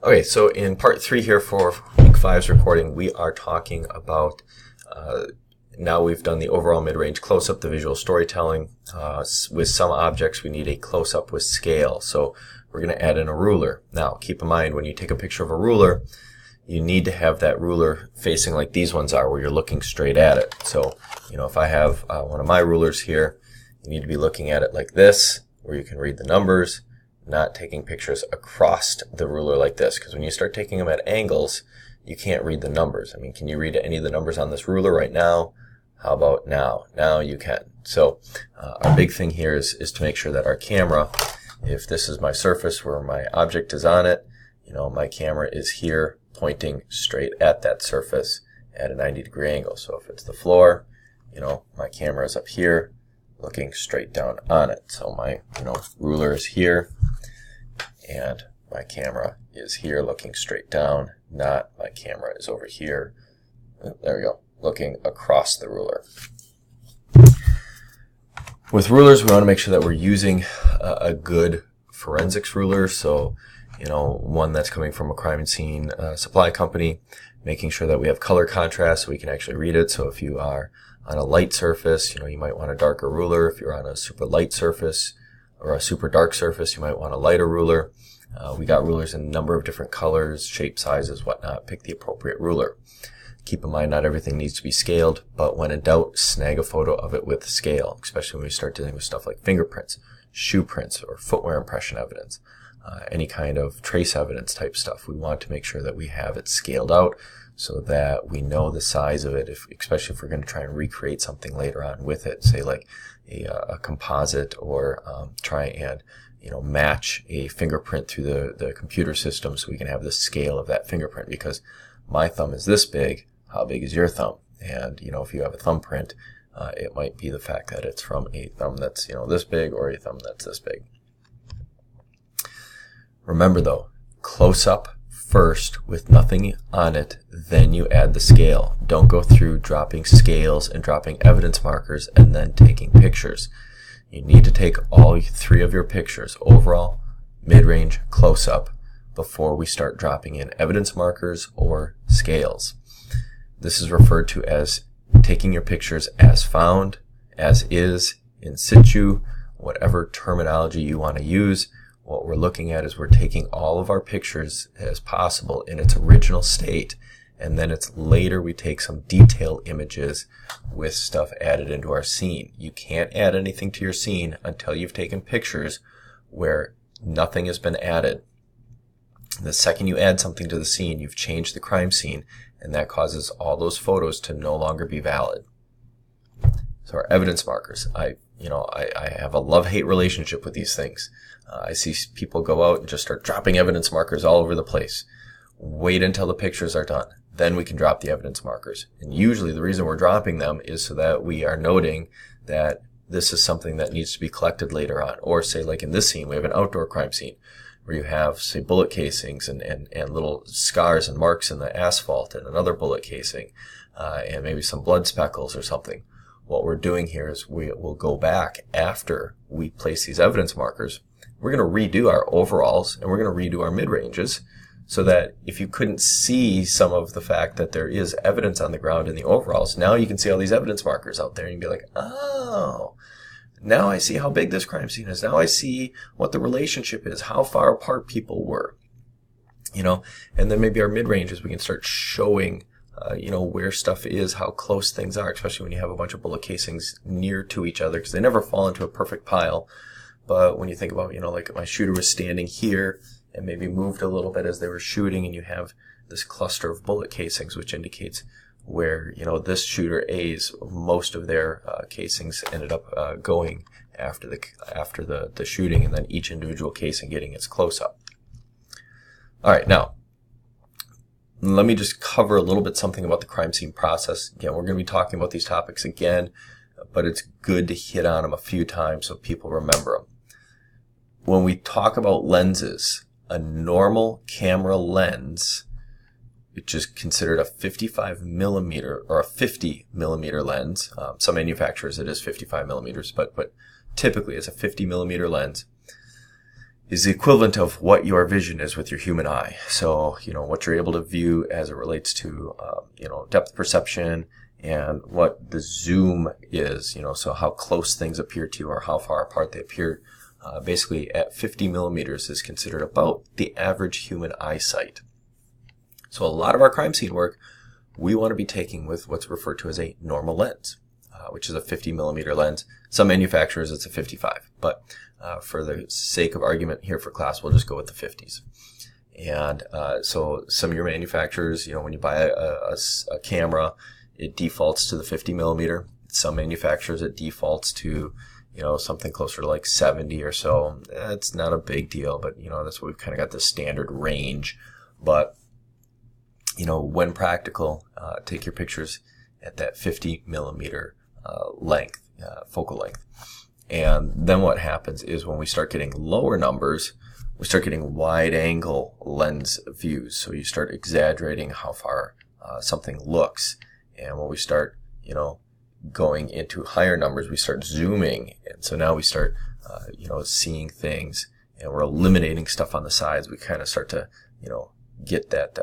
Okay, so in part 3 here for week 5's recording, we are talking about, now we've done the overall mid-range close-up, the visual storytelling. With some objects, we need a close-up with scale. So we're going to add in a ruler. Now, keep in mind, when you take a picture of a ruler, you need to have that ruler facing like these ones are, where you're looking straight at it. So, if I have one of my rulers here, you need to be looking at it like this, where you can read the numbers, not taking pictures across the ruler like this, because when you start taking them at angles, you can't read the numbers. I mean, can you read any of the numbers on this ruler right now? How about now? Now you can. So our big thing here is to make sure that our camera, if this is my surface where my object is on it, my camera is here pointing straight at that surface at a 90-degree angle. So if it's the floor, my camera is up here looking straight down on it. So my ruler is here, and my camera is here looking straight down, not my camera is over here. There we go, looking across the ruler. With rulers, we want to make sure that we're using a good forensics ruler. So, one that's coming from a crime scene supply company, making sure that we have color contrast so we can actually read it. So if you are on a light surface, you might want a darker ruler. If you're on a super light surface or a super dark surface, you might want a lighter ruler. We got rulers in a number of different colors, shape, sizes, whatnot. Pick the appropriate ruler. Keep in mind, not everything needs to be scaled, but when in doubt, snag a photo of it with scale, especially when we start dealing with stuff like fingerprints, shoe prints, or footwear impression evidence, any kind of trace evidence type stuff. We want to make sure that we have it scaled out so that we know the size of it, especially if we're going to try and recreate something later on with it, say like a composite, or try and match a fingerprint through the computer system so we can have the scale of that fingerprint, because my thumb is this big. How big is your thumb? And, if you have a thumbprint, it might be the fact that it's from a thumb that's, this big, or a thumb that's this big. Remember though, close up first with nothing on it, then you add the scale. Don't go through dropping scales and dropping evidence markers and then taking pictures. You need to take all 3 of your pictures, overall, mid-range, close-up, before we start dropping in evidence markers or scales. This is referred to as taking your pictures as found, as is, in situ, whatever terminology you want to use. What we're looking at is we're taking all of our pictures as possible in its original state, and then it's later we take some detail images with stuff added into our scene. You can't add anything to your scene until you've taken pictures where nothing has been added. The second you add something to the scene, you've changed the crime scene, and that causes all those photos to no longer be valid. So our evidence markers, I have a love-hate relationship with these things. I see people go out and just start dropping evidence markers all over the place. Wait until the pictures are done. Then we can drop the evidence markers. And usually the reason we're dropping them is so that we are noting that this is something that needs to be collected later on. Or say, like in this scene, we have an outdoor crime scene where you have, say, bullet casings and little scars and marks in the asphalt, and another bullet casing, and maybe some blood speckles or something. What we're doing here is we will go back after we place these evidence markers. We're going to redo our overalls, and we're going to redo our mid-ranges, so that if you couldn't see some of the fact that there is evidence on the ground in the overalls, now you can see all these evidence markers out there, and you can be like, oh, now I see how big this crime scene is. Now I see what the relationship is, how far apart people were, and then maybe our mid-ranges, we can start showing, where stuff is, how close things are, especially when you have a bunch of bullet casings near to each other, because they never fall into a perfect pile. But when you think about, like my shooter was standing here and maybe moved a little bit as they were shooting, and you have this cluster of bullet casings, which indicates where, this shooter A's, most of their casings ended up going after the shooting, and then each individual casing getting its close-up. All right, now, let me just cover a little bit something about the crime scene process. Again, we're going to be talking about these topics again, but it's good to hit on them a few times so people remember them. When we talk about lenses, a normal camera lens, which is considered a 55 millimeter or a 50 millimeter lens. Some manufacturers it is 55 millimeters, but typically it's a 50 millimeter lens. is the equivalent of what your vision is with your human eye. So, what you're able to view as it relates to, depth perception and what the zoom is, so how close things appear to you or how far apart they appear. Basically at 50 millimeters is considered about the average human eyesight. So a lot of our crime scene work, we want to be taking with what's referred to as a normal lens, which is a 50 millimeter lens. Some manufacturers, it's a 55, but for the sake of argument here for class, we'll just go with the 50s. And so some of your manufacturers, when you buy a camera, it defaults to the 50 millimeter. Some manufacturers, it defaults to something closer to like 70 or so. It's not a big deal, but that's what we've kind of got the standard range. But when practical, take your pictures at that 50 millimeter length, focal length. And then what happens is when we start getting lower numbers, we start getting wide angle lens views. So you start exaggerating how far something looks. And when we start, going into higher numbers, we start zooming. And so now we start, seeing things, and we're eliminating stuff on the sides. We kind of start to, get that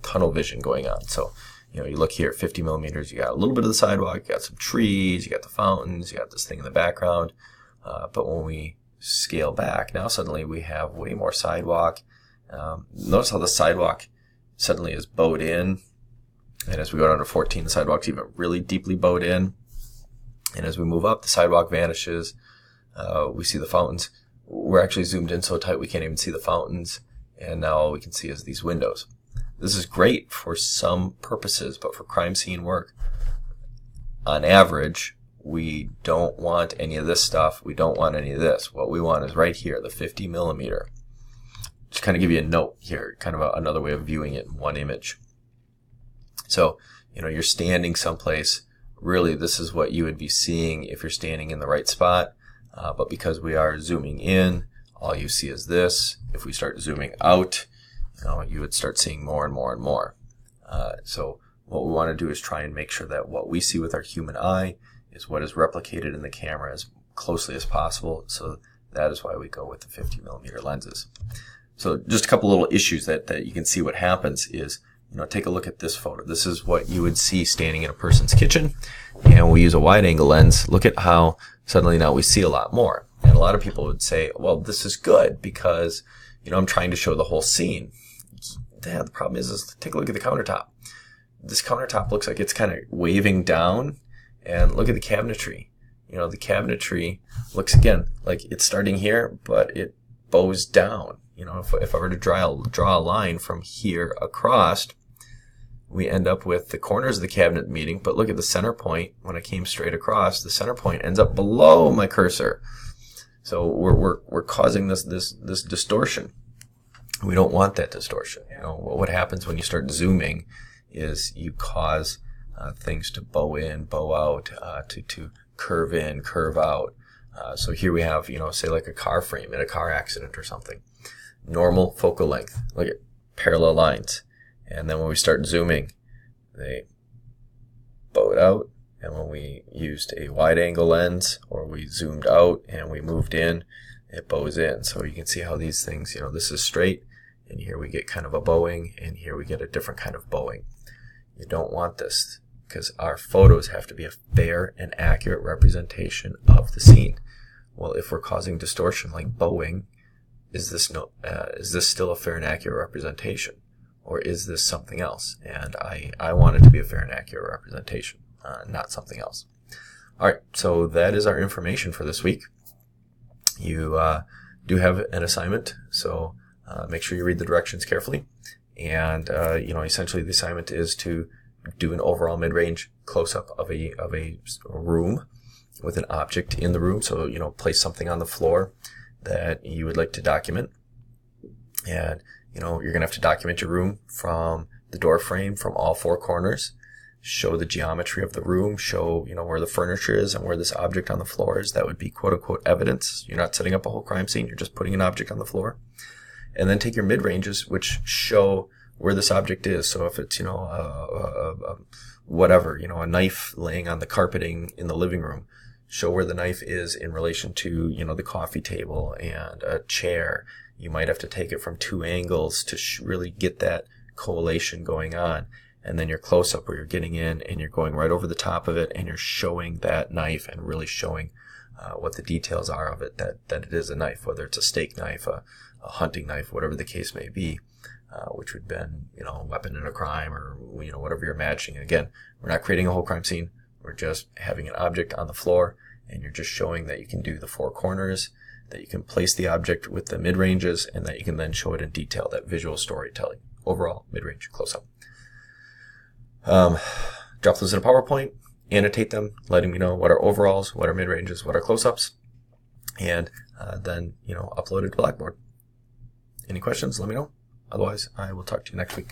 tunnel vision going on. So, you look here, 50 millimeters, you got a little bit of the sidewalk, you got some trees, you got the fountains, you got this thing in the background. But when we scale back, now suddenly we have way more sidewalk. Notice how the sidewalk suddenly is bowed in. And as we go down to 14, the sidewalk's even really deeply bowed in. And as we move up, the sidewalk vanishes. We see the fountains. We're actually zoomed in so tight we can't even see the fountains. And now all we can see is these windows. This is great for some purposes, but for crime scene work, on average, we don't want any of this stuff. We don't want any of this. What we want is right here, the 50 millimeter. Just kind of give you a note here, kind of another way of viewing it in one image. So, you're standing someplace. Really, this is what you would be seeing if you're standing in the right spot. But because we are zooming in, all you see is this. If we start zooming out, you would start seeing more and more and more. So what we want to do is try and make sure that what we see with our human eye is what is replicated in the camera as closely as possible. So that is why we go with the 50 millimeter lenses. So just a couple little issues that you can see what happens is, take a look at this photo. This is what you would see standing in a person's kitchen, and we use a wide angle lens. Look at how suddenly now we see a lot more. And a lot of people would say, well, this is good because, I'm trying to show the whole scene. Yeah, the problem is take a look at the countertop. This countertop looks like it's kind of waving down, and look at the cabinetry. The cabinetry looks, again, like it's starting here, but it bows down. If I were to draw a line from here across, we end up with the corners of the cabinet meeting, but look at the center point. When I came straight across, the center point ends up below my cursor. So we're causing this distortion. We don't want that distortion. What happens when you start zooming is you cause things to bow in, bow out, to curve in, curve out. So here we have, say like a car frame in a car accident or something. Normal focal length. Look at parallel lines. And then when we start zooming, they bowed out. And when we used a wide angle lens, or we zoomed out and we moved in, it bows in. So you can see how these things, this is straight, and here we get kind of a bowing, and here we get a different kind of bowing. You don't want this, because our photos have to be a fair and accurate representation of the scene. Well, if we're causing distortion like bowing, is this still a fair and accurate representation, or is this something else? And I want it to be a fair and accurate representation, not something else. All right, so that is our information for this week. You do have an assignment, so make sure you read the directions carefully. And essentially the assignment is to do an overall mid-range close-up of a room with an object in the room. So place something on the floor that you would like to document, and you're going to have to document your room from the door frame, from all four corners. Show the geometry of the room, show where the furniture is and where this object on the floor is. That would be quote-unquote evidence. You're not setting up a whole crime scene, you're just putting an object on the floor. And then take your mid-ranges, which show where this object is. So if it's whatever, a knife laying on the carpeting in the living room, show where the knife is in relation to, the coffee table and a chair. You might have to take it from two angles to really get that correlation going on. And then your close-up where you're getting in and you're going right over the top of it and you're showing that knife and really showing what the details are of it, that it is a knife, whether it's a steak knife, a hunting knife, whatever the case may be, which would have been, a weapon in a crime or, whatever you're imagining. Again, we're not creating a whole crime scene. We're just having an object on the floor and you're just showing that you can do the four corners, that you can place the object with the mid-ranges, and that you can then show it in detail, that visual storytelling. Overall, mid-range, close-up. Drop those in a PowerPoint, annotate them, letting me know what are overalls, what are mid-ranges, what are close-ups, and then, upload it to Blackboard. Any questions, let me know. Otherwise, I will talk to you next week.